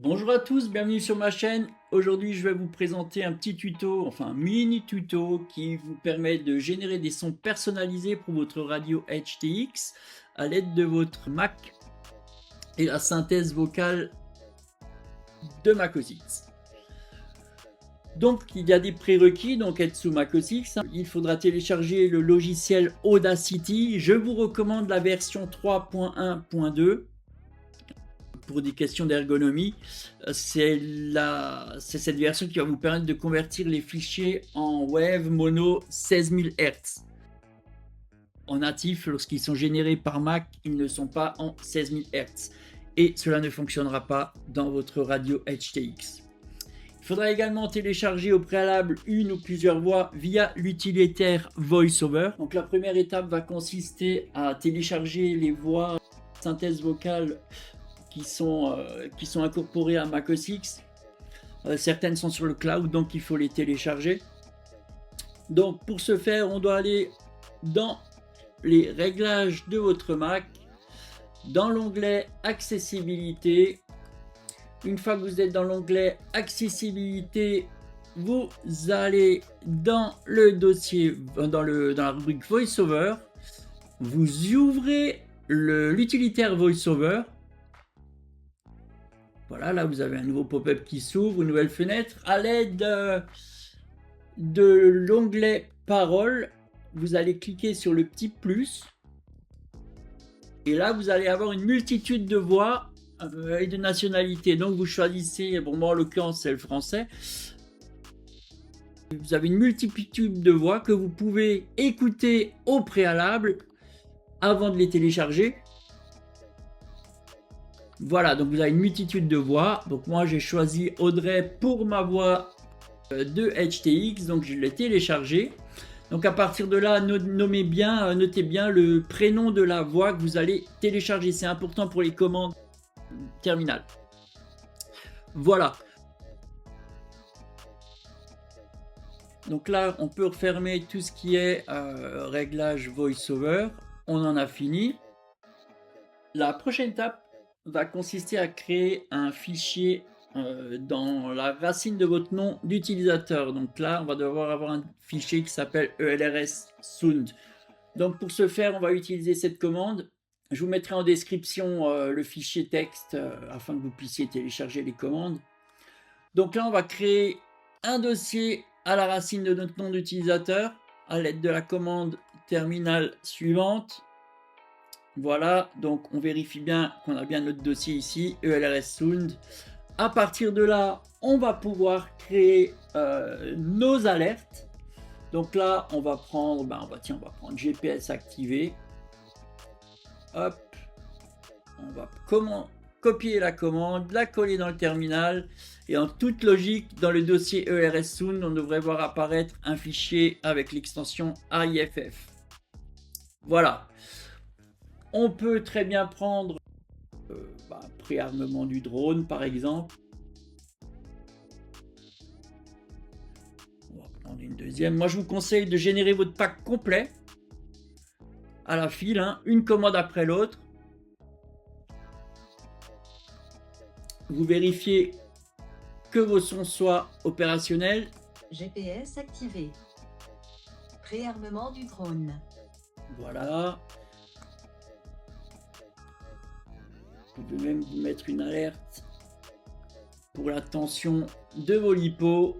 Bonjour à tous, bienvenue sur ma chaîne. Aujourd'hui, je vais vous présenter un petit tuto, enfin un mini tuto qui vous permet de générer des sons personnalisés pour votre radio HTX à l'aide de votre Mac et la synthèse vocale de Mac OS X. Donc, il y a des prérequis, donc être sous Mac OS X. Il faudra télécharger le logiciel Audacity. Je vous recommande la version 3.1.2. Pour des questions d'ergonomie, c'est cette version qui va vous permettre de convertir les fichiers en wave mono 16000 Hz. En natif, lorsqu'ils sont générés par Mac, ils ne sont pas en 16000 Hz. Et cela ne fonctionnera pas dans votre radio HTX. Il faudra également télécharger au préalable une ou plusieurs voix via l'utilitaire VoiceOver. Donc la première étape va consister à télécharger les voix synthèse vocale qui sont incorporées à Mac OS X. Certaines sont sur le cloud, donc il faut les télécharger. Donc pour ce faire, on doit aller dans les réglages de votre Mac, dans l'onglet Accessibilité. Une fois que vous êtes dans l'onglet Accessibilité, vous allez dans le dossier, dans la rubrique VoiceOver. Vous ouvrez l'utilitaire VoiceOver. Voilà, là vous avez un nouveau pop-up qui s'ouvre, une nouvelle fenêtre. À l'aide de l'onglet Paroles, vous allez cliquer sur le petit plus. Et là, vous allez avoir une multitude de voix et de nationalités. Donc vous choisissez, bon moi en l'occurrence c'est le français. Vous avez une multitude de voix que vous pouvez écouter au préalable avant de les télécharger. Voilà, donc vous avez une multitude de voix. Donc moi j'ai choisi Audrey pour ma voix de HTX, donc je l'ai téléchargé. Donc à partir de là, notez bien le prénom de la voix que vous allez télécharger. C'est important pour les commandes terminales. Voilà. Donc là, on peut refermer tout ce qui est réglage VoiceOver. On en a fini. La prochaine étape va consister à créer un fichier dans la racine de votre nom d'utilisateur. Donc là, on va devoir avoir un fichier qui s'appelle ELRS Sound. Donc pour ce faire, on va utiliser cette commande. Je vous mettrai en description le fichier texte afin que vous puissiez télécharger les commandes. Donc là, on va créer un dossier à la racine de notre nom d'utilisateur à l'aide de la commande terminale suivante. Voilà, donc on vérifie bien qu'on a bien notre dossier ici, ELRS Sound. À partir de là, on va pouvoir créer nos alertes. Donc là, on va prendre, on va prendre GPS activé. Hop, on va copier la commande, la coller dans le terminal. Et en toute logique, dans le dossier ELRS Sound, on devrait voir apparaître un fichier avec l'extension AIFF. Voilà. On peut très bien prendre préarmement du drone par exemple. On va prendre une deuxième. Moi je vous conseille de générer votre pack complet à la file, hein, une commande après l'autre. Vous vérifiez que vos sons soient opérationnels. GPS activé. Préarmement du drone. Voilà. Vous pouvez même vous mettre une alerte pour la tension de vos lipos.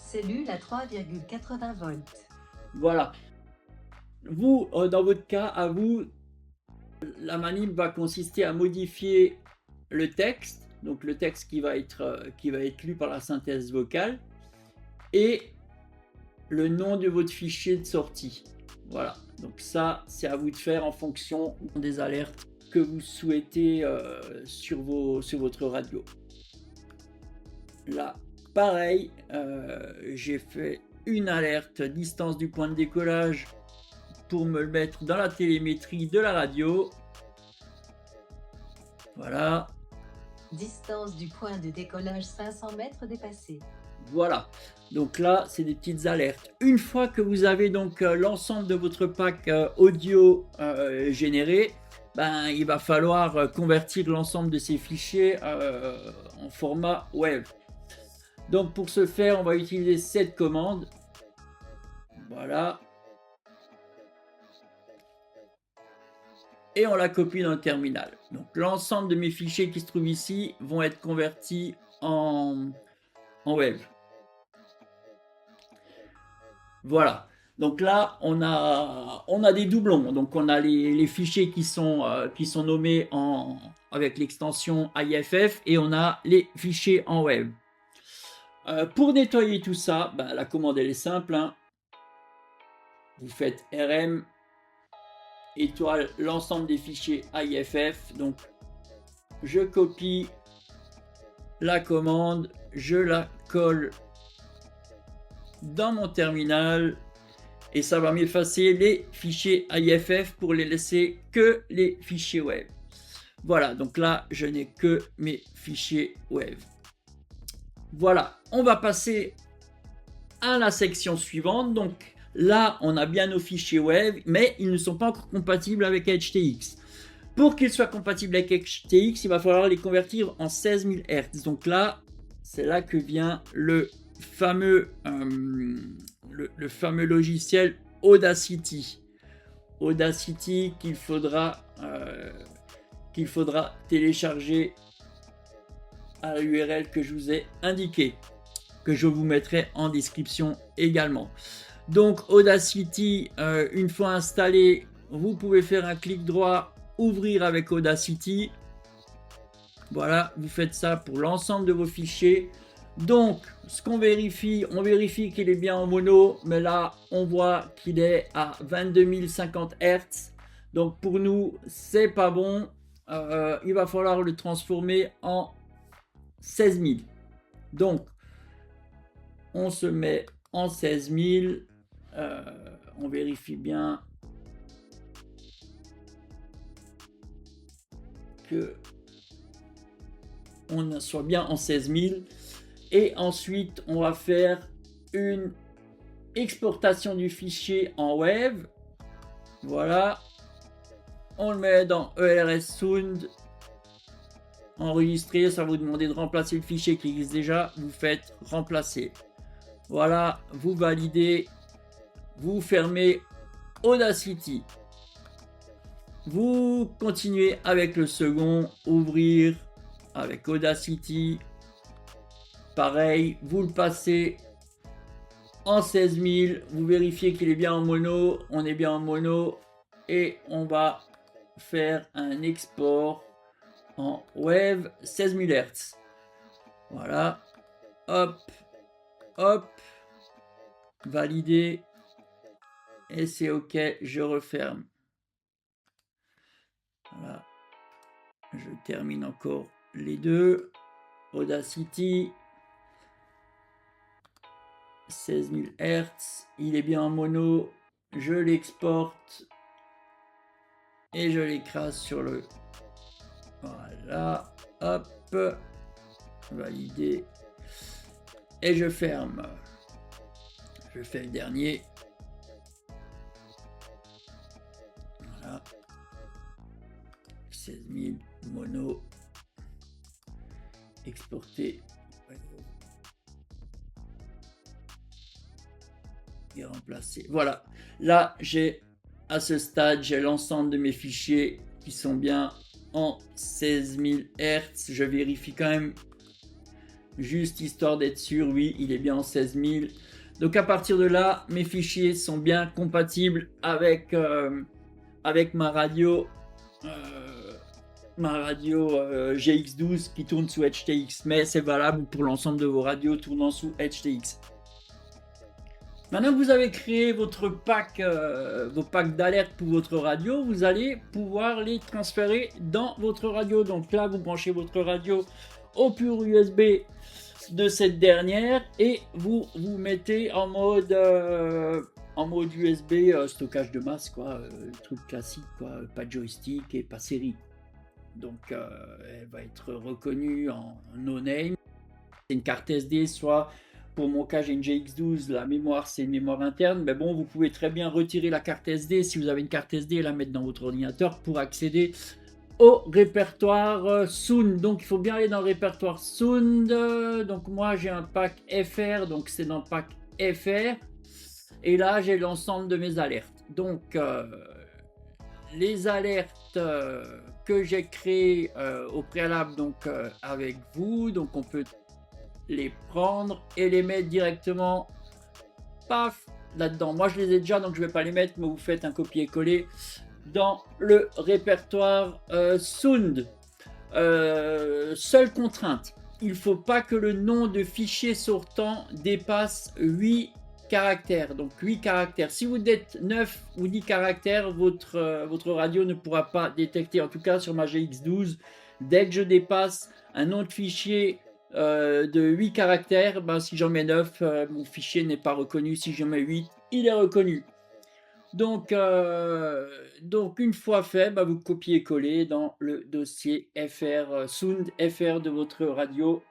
Cellule à 3,80 volts. Voilà. Vous, dans votre cas, à vous, la manip va consister à modifier le texte, donc le texte qui va être lu par la synthèse vocale, et le nom de votre fichier de sortie. Voilà, donc ça, c'est à vous de faire en fonction des alertes que vous souhaitez sur votre radio. Là, pareil, j'ai fait une alerte distance du point de décollage pour me le mettre dans la télémétrie de la radio. Voilà. Distance du point de décollage 500 mètres dépassée. Voilà. Donc là, c'est des petites alertes. Une fois que vous avez donc l'ensemble de votre pack audio généré, ben, il va falloir convertir l'ensemble de ces fichiers en format web. Donc pour ce faire, on va utiliser cette commande. Voilà. Et on la copie dans le terminal. Donc l'ensemble de mes fichiers qui se trouvent ici vont être convertis en web. Voilà. Donc là, on a des doublons. Donc on a les fichiers qui sont nommés avec l'extension IFF et on a les fichiers en web. Pour nettoyer tout ça, ben, la commande elle est simple. Hein. Vous faites rm étoile l'ensemble des fichiers IFF. Donc je copie la commande, je la colle dans mon terminal et ça va m'effacer les fichiers IFF pour les laisser que les fichiers web. Voilà, donc là je n'ai que mes fichiers web. Voilà, on va passer à la section suivante. Donc là on a bien nos fichiers web, mais ils ne sont pas encore compatibles avec HTX. Pour qu'ils soient compatibles avec HTX, il va falloir les convertir en 16 000 Hz. Donc là, c'est là que vient le fameux logiciel Audacity. Audacity qu'il faudra télécharger à l'URL que je vous ai indiqué, que je vous mettrai en description également. Donc Audacity, une fois installé, vous pouvez faire un clic droit, ouvrir avec Audacity. Voilà, vous faites ça pour l'ensemble de vos fichiers. Donc, ce qu'on vérifie, on vérifie qu'il est bien en mono, mais là, on voit qu'il est à 22 050 Hz. Donc, pour nous, c'est pas bon. Il va falloir le transformer en 16 000. Donc, on se met en 16 000. On vérifie bien que on soit bien en 16 000. Et ensuite, on va faire une exportation du fichier en web. Voilà. On le met dans ELRS Sound. Enregistrer, ça va vous demander de remplacer le fichier qui existe déjà. Vous faites remplacer. Voilà, vous validez. Vous fermez Audacity. Vous continuez avec le second. Ouvrir avec Audacity. Pareil, vous le passez en 16 000, vous vérifiez qu'il est bien en mono, on est bien en mono et on va faire un export en wave 16 000 Hz. Voilà, hop, hop, validé et c'est OK, je referme. Voilà, je termine encore les deux. Audacity. 16 000 Hz, il est bien en mono, je l'exporte et je l'écrase sur le... Voilà, hop, validé et je ferme. Je fais le dernier. Voilà, 16 000 mono, exporté. Et remplacer. Voilà, là j'ai à ce stade j'ai l'ensemble de mes fichiers qui sont bien en 16 000 Hz. Je vérifie quand même juste histoire d'être sûr. Oui, il est bien en 16 000. Donc à partir de là, mes fichiers sont bien compatibles avec ma radio GX12 qui tourne sous HTX, mais c'est valable pour l'ensemble de vos radios tournant sous HTX. Maintenant que vous avez créé votre pack, vos packs d'alerte pour votre radio, vous allez pouvoir les transférer dans votre radio. Donc là, vous branchez votre radio au pur USB de cette dernière et vous mettez en mode USB stockage de masse, quoi, truc classique, quoi, pas de joystick et pas série. Donc elle va être reconnue en no name. C'est une carte SD, soit Pour mon cas, j'ai une GX12, la mémoire c'est une mémoire interne, mais bon, vous pouvez très bien retirer la carte SD si vous avez une carte SD et la mettre dans votre ordinateur pour accéder au répertoire Sound. Donc il faut bien aller dans le répertoire Sound. Donc moi j'ai un pack FR, donc c'est dans le pack FR. Et là j'ai l'ensemble de mes alertes. Donc les alertes que j'ai créées au préalable donc avec vous, donc on peut les prendre et les mettre directement paf là-dedans. Moi je les ai déjà donc je vais pas les mettre, mais vous faites un copier-coller dans le répertoire Sound. Seule contrainte, il faut pas que le nom de fichier sortant dépasse 8 caractères. Donc 8 caractères. Si vous êtes 9 ou 10 caractères, votre radio ne pourra pas détecter. En tout cas sur ma GX12, dès que je dépasse un nom de fichier de 8 caractères, ben, si j'en mets 9, mon fichier n'est pas reconnu. Si j'en mets 8, il est reconnu. Donc une fois fait, bah, vous copiez-collez dans le dossier FR Sound FR de votre radio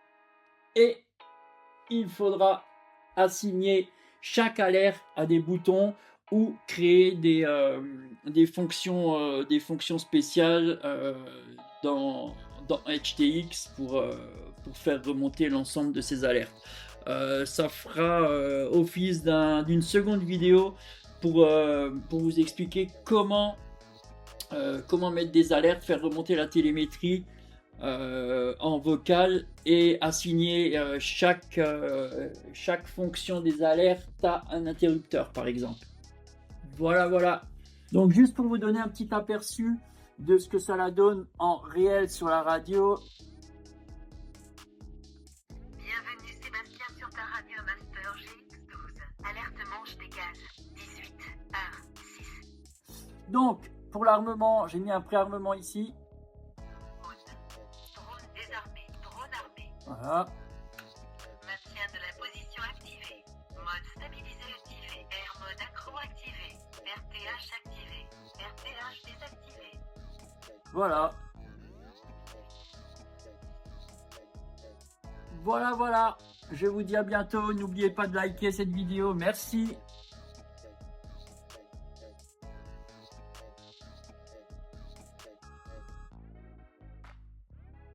et il faudra assigner chaque alerte à des boutons ou créer des fonctions spéciales dans HTX pour faire remonter l'ensemble de ces alertes. Ça fera office d'une seconde vidéo pour vous expliquer comment mettre des alertes, faire remonter la télémétrie en vocal et assigner chaque fonction des alertes à un interrupteur par exemple. Voilà. Donc juste pour vous donner un petit aperçu de ce que ça donne en réel sur la radio. Bienvenue Sébastien sur ta radio Master GX12. Alerte manche des gaz. 18 heures 6. Donc pour l'armement, j'ai mis un préarmement ici. Drone désarmé. Drone armé. Voilà. Maintien de la position activée. Mode stabilisé activé. Air mode accro activé. RTH activé. RTH désactivé. Voilà. Voilà. Je vous dis à bientôt. N'oubliez pas de liker cette vidéo. Merci.